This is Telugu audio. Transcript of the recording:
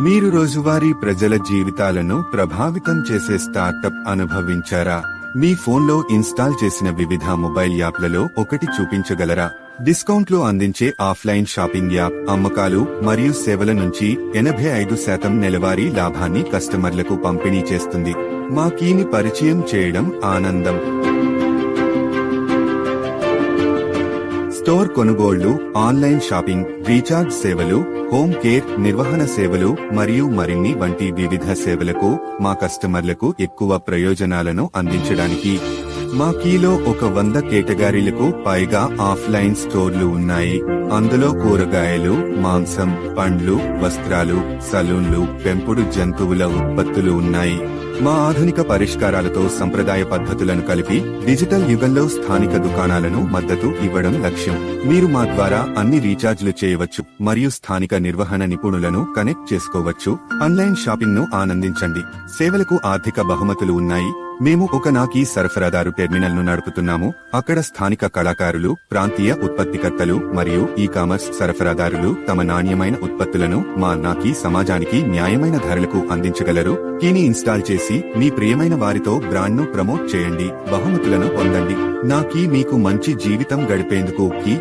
మీరు రోజువారీ ప్రజల జీవితాలను ప్రభావితం చేసే స్టార్టప్ అనుభవించారా? మీ ఫోన్లో ఇన్స్టాల్ చేసిన వివిధ మొబైల్ యాప్లలో ఒకటి చూపించగలరా? డిస్కౌంట్లు అందించే ఆఫ్లైన్ షాపింగ్ యాప్ అమ్మకాలు మరియు సేవల నుంచి 85% నెలవారీ లాభాన్ని కస్టమర్లకు పంపిణీ చేస్తుంది. మా కీని పరిచయం చేయడం ఆనందం. స్టోర్ కొనుగోళ్లు, ఆన్లైన్ షాపింగ్, రీఛార్జ్ సేవలు, హోమ్ కేర్, నిర్వహణ సేవలు మరియు మరిన్ని వంటి వివిధ సేవలకు మా కస్టమర్లకు ఎక్కువ ప్రయోజనాలను అందించడానికి మా కీలో 100 కేటగిరీలకు పైగా ఆఫ్లైన్ స్టోర్లు ఉన్నాయి. అందులో కూరగాయలు, మాంసం, పండ్లు, వస్త్రాలు, సలూన్లు, పెంపుడు జంతువుల ఉత్పత్తులు ఉన్నాయి. మా ఆధునిక పరిష్కారాలతో సంప్రదాయ పద్ధతులను కలిపి డిజిటల్ యుగంలో స్థానిక దుకాణాలను మద్దతు ఇవ్వడం లక్ష్యం. మీరు మా ద్వారా అన్ని రీఛార్జ్లు చేయవచ్చు మరియు స్థానిక నిర్వహణ నిపుణులను కనెక్ట్ చేసుకోవచ్చు. ఆన్లైన్ షాపింగ్ ను ఆనందించండి. సేవలకు ఆర్థిక బహుమతులు ఉన్నాయి. మేము ఒక నాకీ సరఫరాదారు టెర్మినల్ ను నడుపుతున్నాము. అక్కడ స్థానిక కళాకారులు, ప్రాంతీయ ఉత్పత్తికర్తలు మరియు ఈ-కామర్స్ సరఫరాదారులు తమ నాణ్యమైన ఉత్పత్తులను మా నాకీ సమాజానికి న్యాయమైన ధరలకు అందించగలరు. కీని ఇన్స్టాల్ చేసి మీ ప్రియమైన వారితో బ్రాండ్ ను ప్రమోట్ చేయండి. బహుమతులను పొందండి. నాకీ మీకు మంచి జీవితం గడిపేందుకు కీ